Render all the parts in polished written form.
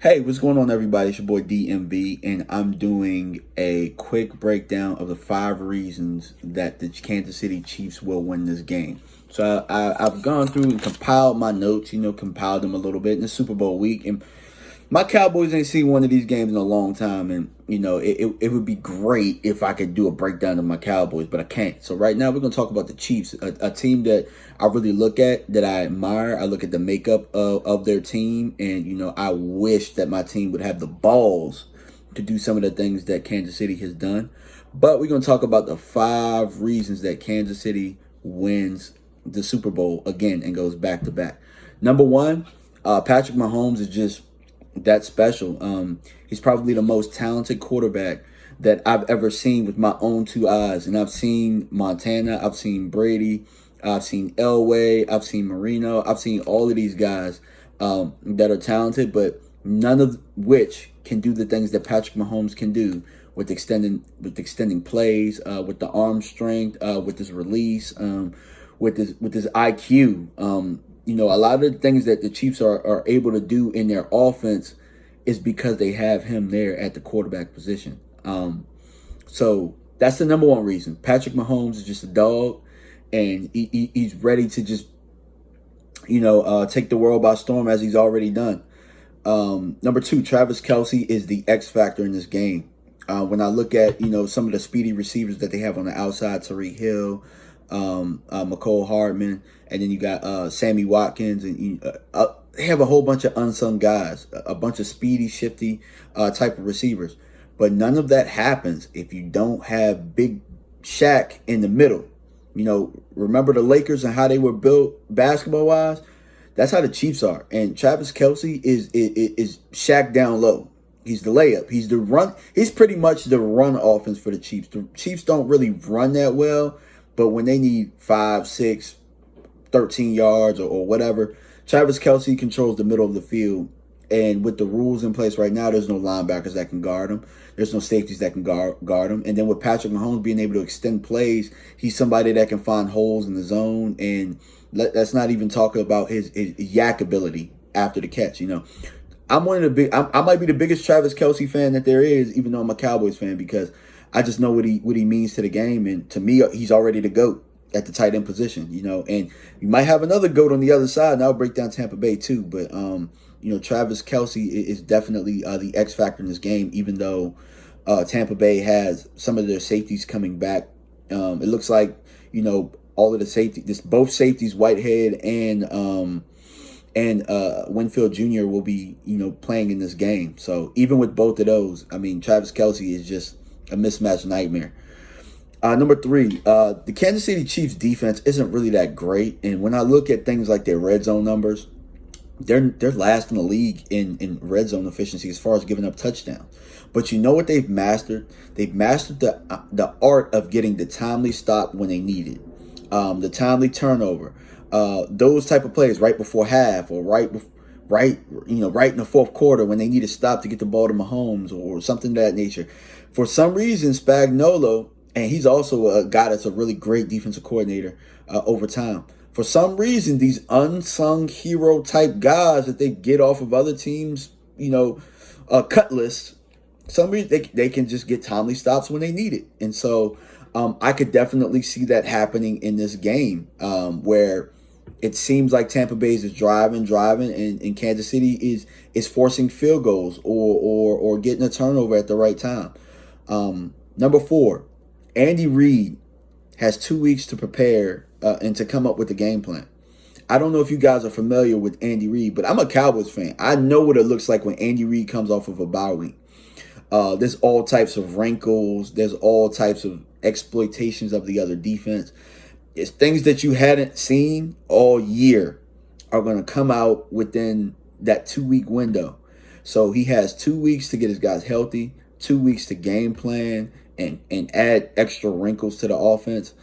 Hey, what's going on, everybody? It's your boy DMV, and I'm doing a quick breakdown of the 5 reasons that the Kansas City Chiefs will win this game. So I've gone through and compiled my notes, compiled them a little bit in the Super Bowl week, and my Cowboys ain't seen one of these games in a long time, and it would be great if I could do a breakdown of my Cowboys, but I can't. So right now we're gonna talk about the Chiefs, a team that I really look at, that I admire. I look at the makeup of their team, and I wish that my team would have the balls to do some of the things that Kansas City has done. But we're gonna talk about the 5 reasons that Kansas City wins the Super Bowl again and goes back to back. Number one, Patrick Mahomes is just that special. He's probably the most talented quarterback that I've ever seen with my own 2 eyes. And I've seen Montana, I've seen Brady, I've seen Elway, I've seen Marino, I've seen all of these guys that are talented, but none of which can do the things that Patrick Mahomes can do with extending plays, with the arm strength, with his release, with his IQ. A lot of the things that the Chiefs are able to do in their offense is because they have him there at the quarterback position. So that's the number one reason. Patrick Mahomes is just a dog, and he's ready to just, take the world by storm, as he's already done. Number two, Travis Kelce is the X factor in this game. When I look at, some of the speedy receivers that they have on the outside, Tariq Hill, McCole Hardman, and then you got Sammy Watkins, and they have a whole bunch of unsung guys, a bunch of speedy, shifty type of receivers. But none of that happens if you don't have Big Shaq in the middle. Remember the Lakers and how they were built basketball-wise? That's how the Chiefs are. And Travis Kelce is Shaq down low. He's the layup. He's the run. He's pretty much the run offense for the Chiefs. The Chiefs don't really run that well, but when they need 5, 6, 13 yards or whatever, Travis Kelce controls the middle of the field. And with the rules in place right now, there's no linebackers that can guard him. There's no safeties that can guard him. And then with Patrick Mahomes being able to extend plays, he's somebody that can find holes in the zone. And let's not even talk about his yak ability after the catch. I'm one of the big. I might be the biggest Travis Kelce fan that there is, even though I'm a Cowboys fan, because I just know what he means to the game, and to me, he's already the GOAT at the tight end position. And you might have another GOAT on the other side, and I'll break down Tampa Bay too. But Travis Kelce is definitely the X factor in this game, even though Tampa Bay has some of their safeties coming back. It looks like all of the both safeties, Whitehead and Winfield Jr. will be playing in this game. So even with both of those, I mean, Travis Kelce is just a mismatch nightmare. Number three, the Kansas City Chiefs defense isn't really that great, and when I look at things like their red zone numbers, they're last in the league in red zone efficiency as far as giving up touchdowns. But you know what they've mastered? They've mastered the art of getting the timely stop when they need it, the timely turnover, those type of plays right before half or right in the fourth quarter when they need a stop to get the ball to Mahomes or something of that nature. For some reason, Spagnuolo, and he's also a guy that's a really great defensive coordinator over time. For some reason, these unsung hero type guys that they get off of other teams, cut lists, some reason they can just get timely stops when they need it. And so I could definitely see that happening in this game, where it seems like Tampa Bay is driving, and Kansas City is forcing field goals or getting a turnover at the right time. Number four, Andy Reid has 2 weeks to prepare and to come up with a game plan. I don't know if you guys are familiar with Andy Reid, but I'm a Cowboys fan. I know what it looks like when Andy Reid comes off of a bye week. There's all types of wrinkles. There's all types of exploitations of the other defense. It's things that you hadn't seen all year are going to come out within that 2-week window. So he has 2 weeks to get his guys healthy, 2 weeks to game plan and add extra wrinkles to the offense.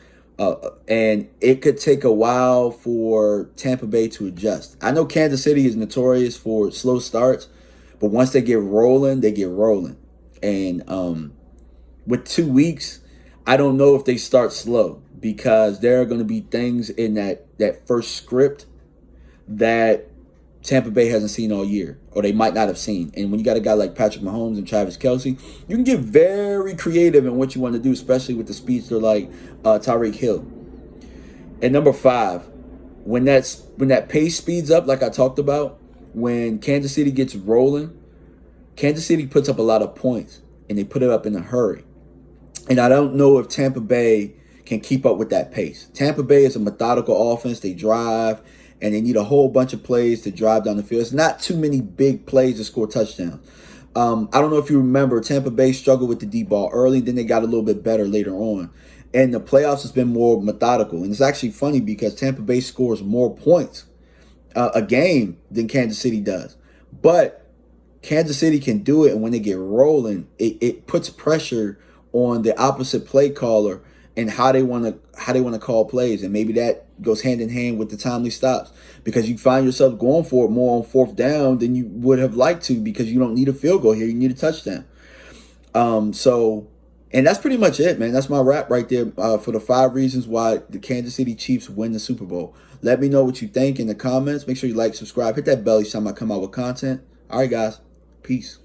And it could take a while for Tampa Bay to adjust. I know Kansas City is notorious for slow starts, but once they get rolling, they get rolling. And with 2 weeks, I don't know if they start slow, because there are going to be things in that first script that Tampa Bay hasn't seen all year, or they might not have seen. And when you got a guy like Patrick Mahomes and Travis Kelce, you can get very creative in what you want to do, especially with the speedster like Tyreek Hill. And number 5, when that pace speeds up, like I talked about, when Kansas City gets rolling, Kansas City puts up a lot of points, and they put it up in a hurry. And I don't know if Tampa Bay can keep up with that pace. Tampa Bay is a methodical offense. They drive, and they need a whole bunch of plays to drive down the field. It's not too many big plays to score touchdowns. I don't know if you remember, Tampa Bay struggled with the deep ball early, then they got a little bit better later on. And the playoffs has been more methodical. And it's actually funny because Tampa Bay scores more points a game than Kansas City does. But Kansas City can do it, and when they get rolling, it puts pressure on the opposite play caller and how they want to call plays, and maybe that goes hand in hand with the timely stops, because you find yourself going for it more on 4th down than you would have liked to, because you don't need a field goal here, you need a touchdown. And that's pretty much it, man. That's my wrap right there for the 5 reasons why the Kansas City Chiefs win the Super Bowl. Let me know what you think in the comments. Make sure you like, subscribe, hit that bell each time I come out with content. All right, guys. Peace.